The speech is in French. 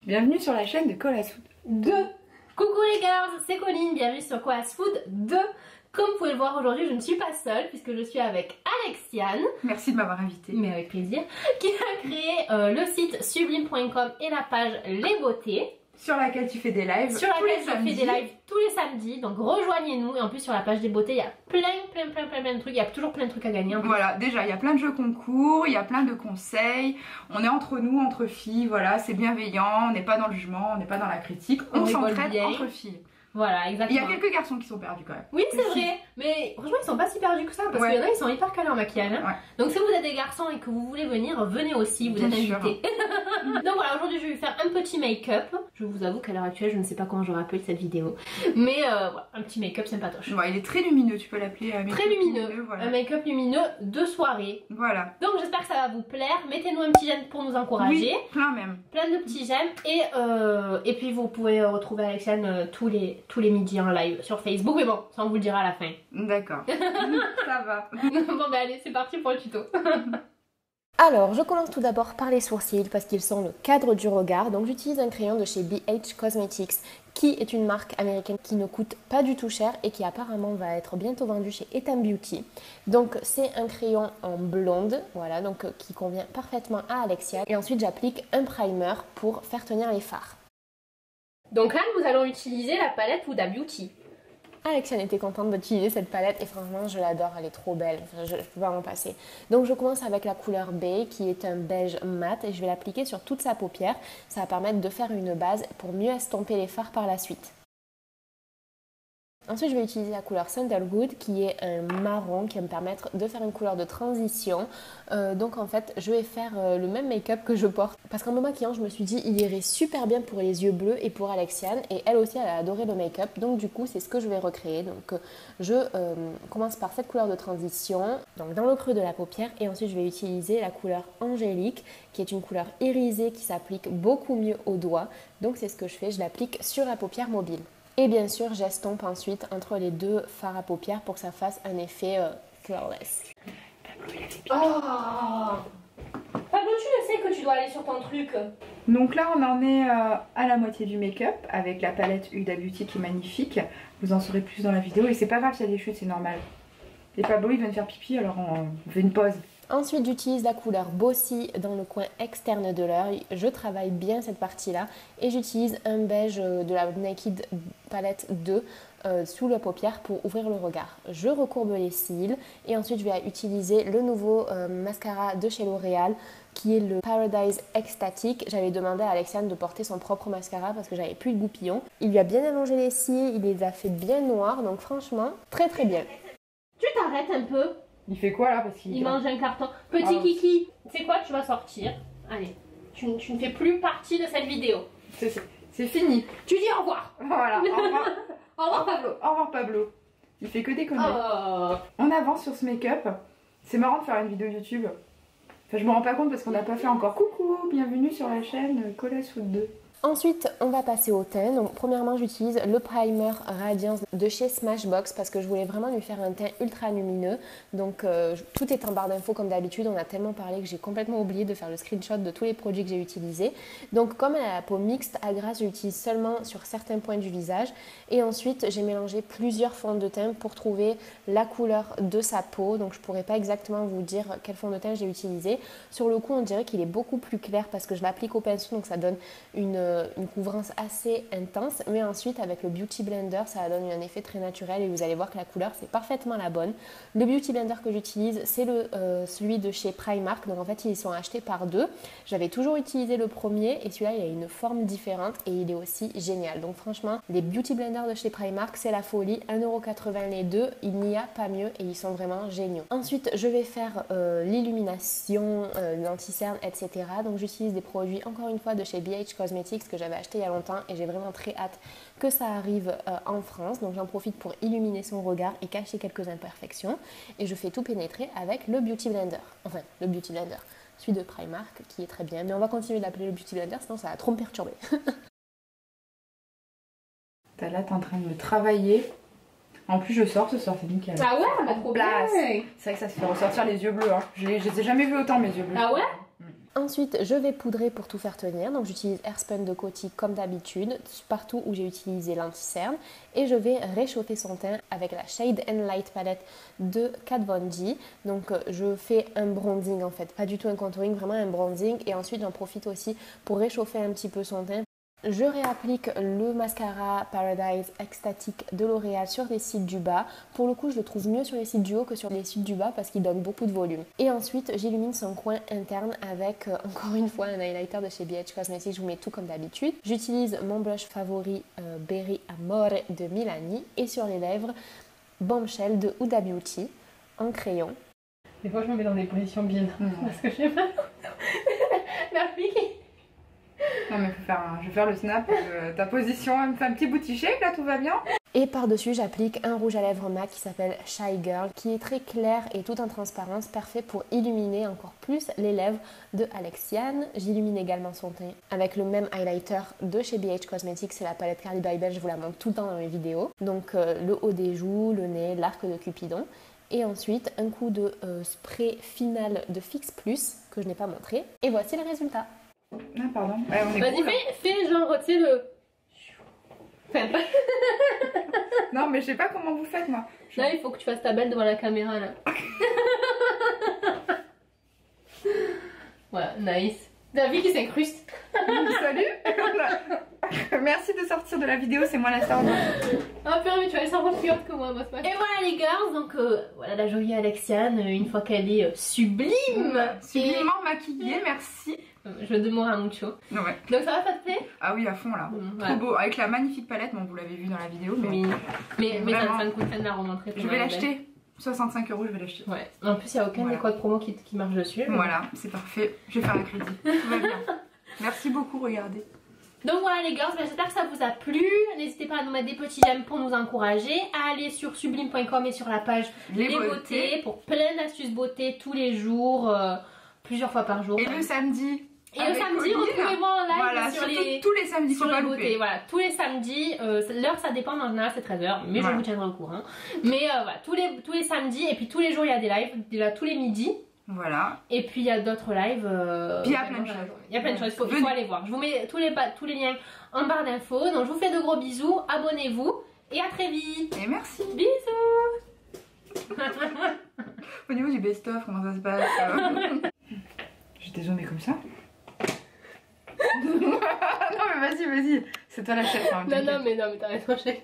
Bienvenue sur la chaîne de Colas Food 2. Coucou les girls, c'est Colline, bienvenue sur Colas Food 2. Comme vous pouvez le voir aujourd'hui, je ne suis pas seule puisque je suis avec Alexiane. Merci de m'avoir invitée. Mais avec plaisir. Qui a créé le site sublime.com et la page Les Beautés. Sur laquelle tu fais des lives. Sur laquelle je fais des lives tous les samedis. Donc rejoignez-nous. Et en plus sur la page des beautés, il y a plein de trucs. Il y a toujours plein de trucs à gagner. Voilà, déjà il y a plein de jeux concours, il y a plein de conseils. On est entre nous, entre filles, voilà, c'est bienveillant. On n'est pas dans le jugement, on n'est pas dans la critique. On s'entraide entre filles. Voilà, exactement. Il y a quelques garçons qui sont perdus quand même. Oui, c'est vrai. Mais franchement, ils sont pas si perdus que ça. Parce qu'il y en a, ils sont hyper calés en maquillage. Hein. Donc si vous êtes des garçons et que vous voulez venir, venez aussi. Vous êtes invités. Donc voilà, aujourd'hui, je vais faire un petit make-up. Je vous avoue qu'à l'heure actuelle, je ne sais pas comment je rappelle cette vidéo. Mais voilà, un petit make-up sympatoche. Ouais, il est très lumineux. Tu peux l'appeler très lumineux. Voilà. Un make-up lumineux de soirée. Voilà. Donc j'espère que ça va vous plaire. Mettez-nous un petit j'aime pour nous encourager. Oui, plein même. Plein de petits j'aime. Et puis vous pouvez retrouver Alexiane tous les midis en live sur Facebook, mais bon, ça on vous le dira à la fin. D'accord. Ça va. Bon bah allez, c'est parti pour le tuto. Alors, je commence tout d'abord par les sourcils parce qu'ils sont le cadre du regard. Donc j'utilise un crayon de chez BH Cosmetics qui est une marque américaine qui ne coûte pas du tout cher et qui apparemment va être bientôt vendue chez Etam Beauty. Donc c'est un crayon en blonde, voilà, donc qui convient parfaitement à Alexia. Et ensuite j'applique un primer pour faire tenir les fards. Donc là, nous allons utiliser la palette Huda Beauty. Alexiane était contente d'utiliser cette palette et franchement, je l'adore, elle est trop belle, je ne peux pas m'en passer. Donc je commence avec la couleur B qui est un beige mat et je vais l'appliquer sur toute sa paupière. Ça va permettre de faire une base pour mieux estomper les fards par la suite. Ensuite, je vais utiliser la couleur Sandalwood qui est un marron qui va me permettre de faire une couleur de transition. Donc en fait, je vais faire le même make-up que je porte. Parce qu'en me maquillant, je me suis dit il irait super bien pour les yeux bleus et pour Alexiane. Et elle aussi, elle a adoré le make-up. Donc du coup, c'est ce que je vais recréer. Donc je commence par cette couleur de transition, donc dans le creux de la paupière. Et ensuite, je vais utiliser la couleur Angélique qui est une couleur irisée qui s'applique beaucoup mieux aux doigts. Donc c'est ce que je fais, je l'applique sur la paupière mobile. Et bien sûr, j'estompe ensuite entre les deux fards à paupières pour que ça fasse un effet flawless. Oh Pablo, tu le sais que tu dois aller sur ton truc. Donc là, on en est à la moitié du make-up avec la palette Huda Beauty qui est magnifique. Vous en saurez plus dans la vidéo. Et c'est pas grave s'il y a des chutes, c'est normal. Et Pablo, il vient de faire pipi, alors on fait une pause. Ensuite, j'utilise la couleur Bossy dans le coin externe de l'œil. Je travaille bien cette partie-là et j'utilise un beige de la Naked Palette 2 sous la paupière pour ouvrir le regard. Je recourbe les cils et ensuite je vais utiliser le nouveau mascara de chez L'Oréal qui est le Paradise Ecstatic. J'avais demandé à Alexiane de porter son propre mascara parce que j'avais plus de goupillons. Il lui a bien allongé les cils, il les a fait bien noirs, donc franchement très très bien. Tu t'arrêtes un peu. Il fait quoi là parce qu'il mange un carton. Petit kiki, tu sais quoi, tu vas sortir. Allez, tu ne fais plus partie de cette vidéo. C'est fini. Tu dis au revoir. Voilà, au revoir. Au revoir Pablo. Au revoir Pablo. Il fait que déconner. Oh. On avance sur ce make-up. C'est marrant de faire une vidéo YouTube. Enfin, je me rends pas compte parce qu'on n'a pas fait encore. Coucou, bienvenue sur la chaîne Colas Food 2. Ensuite, on va passer au teint. Donc, premièrement, j'utilise le primer Radiance de chez Smashbox parce que je voulais vraiment lui faire un teint ultra lumineux. Donc, tout est en barre d'infos comme d'habitude. On a tellement parlé que j'ai complètement oublié de faire le screenshot de tous les produits que j'ai utilisés. Donc, comme elle a la peau mixte à grasse, j'utilise seulement sur certains points du visage. Et ensuite, j'ai mélangé plusieurs fonds de teint pour trouver la couleur de sa peau. Donc, je ne pourrais pas exactement vous dire quel fond de teint j'ai utilisé. Sur le coup, on dirait qu'il est beaucoup plus clair parce que je l'applique au pinceau. Donc, ça donne une couvrance assez intense, mais ensuite avec le Beauty Blender ça donne un effet très naturel et vous allez voir que la couleur c'est parfaitement la bonne. Le Beauty Blender que j'utilise c'est celui de chez Primark, donc en fait ils sont achetés par deux. J'avais toujours utilisé le premier et celui-là il a une forme différente et il est aussi génial. Donc franchement les Beauty Blenders de chez Primark c'est la folie, 1,80 € les deux, il n'y a pas mieux et ils sont vraiment géniaux. Ensuite je vais faire l'illumination, l'anti-cerne, etc. Donc j'utilise des produits encore une fois de chez BH Cosmetics que j'avais acheté il y a longtemps et j'ai vraiment très hâte que ça arrive en France. Donc j'en profite pour illuminer son regard et cacher quelques imperfections et je fais tout pénétrer avec le Beauty Blender. Enfin le Beauty Blender, celui de Primark qui est très bien, mais on va continuer de l'appeler le Beauty Blender sinon ça va trop me perturber. Là t'es en train de me travailler. En plus je sors ce soir, c'est nickel. Ah ouais, bah trop bien. C'est vrai que ça se fait ressortir les yeux bleus, hein. Je les ai jamais vus autant mes yeux bleus. Ah ouais? Ensuite, je vais poudrer pour tout faire tenir. Donc j'utilise Airspun de Coty comme d'habitude, partout où j'ai utilisé l'anti-cerne. Et je vais réchauffer son teint avec la Shade and Light palette de Kat Von D. Donc je fais un bronzing en fait, pas du tout un contouring, vraiment un bronzing. Et ensuite j'en profite aussi pour réchauffer un petit peu son teint. Je réapplique le mascara Paradise Ecstatic de L'Oréal sur les cils du bas. Pour le coup, je le trouve mieux sur les cils du haut que sur les cils du bas parce qu'il donne beaucoup de volume. Et ensuite, j'illumine son coin interne avec, encore une fois, un highlighter de chez BH Cosmetics. Je vous mets tout comme d'habitude. J'utilise mon blush favori Berry Amore de Milani. Et sur les lèvres, Bombshell de Huda Beauty en crayon. Des fois, je me mets dans des positions bizarres parce que je sais pas. La fille. Non mais je vais faire le snap de ta position, elle me fait un petit booty shake là, tout va bien. Et par-dessus, j'applique un rouge à lèvres MAC qui s'appelle Shy Girl, qui est très clair et tout en transparence, parfait pour illuminer encore plus les lèvres de Alexiane. J'illumine également son teint avec le même highlighter de chez BH Cosmetics, c'est la palette Carly Bybel, je vous la montre tout le temps dans mes vidéos. Donc le haut des joues, le nez, l'arc de Cupidon. Et ensuite, un coup de spray final de Fix Plus, que je n'ai pas montré. Et voici le résultat. Ah pardon. Ouais, vas-y, fais genre, tu sais le... Enfin, pas... Non mais je sais pas comment vous faites moi. Là il faut que tu fasses ta belle devant la caméra là. Voilà, nice. David qui s'incruste. Salut. Merci de sortir de la vidéo, c'est moi la star. Oh purée, mais tu vas aller savoir plus haute que moi, boss. Et voilà les girls, donc voilà la jolie Alexiane, une fois qu'elle est sublime. Sublimement maquillée, merci. Je demande à mucho. Ouais. Donc ça va, ça te plaît? Ah oui, à fond là. Trop beau, avec la magnifique palette, bon vous l'avez vu dans la vidéo. Mais, oui. Mais vraiment, ça me coûte de la remontrer. Je vais l'acheter. 65 €, je vais l'acheter. Ouais. En plus, il n'y a aucun des codes promo qui marche dessus. Voilà, c'est parfait. Je vais faire un crédit. Tout va bien. Merci beaucoup, regardez. Donc voilà les girls, j'espère que ça vous a plu. N'hésitez pas à nous mettre des petits j'aime pour nous encourager, à aller sur sublime.com et sur la page Les Beautés pour plein d'astuces beauté tous les jours, plusieurs fois par jour. Et le samedi. Et le samedi, retrouvez-moi en live voilà, sur les... tous les samedis, faut pas louper. Voilà, tous les samedis, l'heure ça dépend, en général c'est 13h, mais je vous tiendrai au courant. Mais voilà, tous les samedis, et puis tous les jours il y a des lives, là, tous les midis. Voilà. Et puis il y a d'autres lives. Puis il y a plein de choses. Il y a plein de choses, il faut aller voir. Je vous mets tous les liens en barre d'infos. Donc je vous fais de gros bisous, abonnez-vous et à très vite. Et merci. Bisous. Au niveau du best-of, comment ça se passe Je t'ai zoomé comme ça. Non mais vas-y, c'est toi la chef. Hein, non mais t'arrêtes, chef.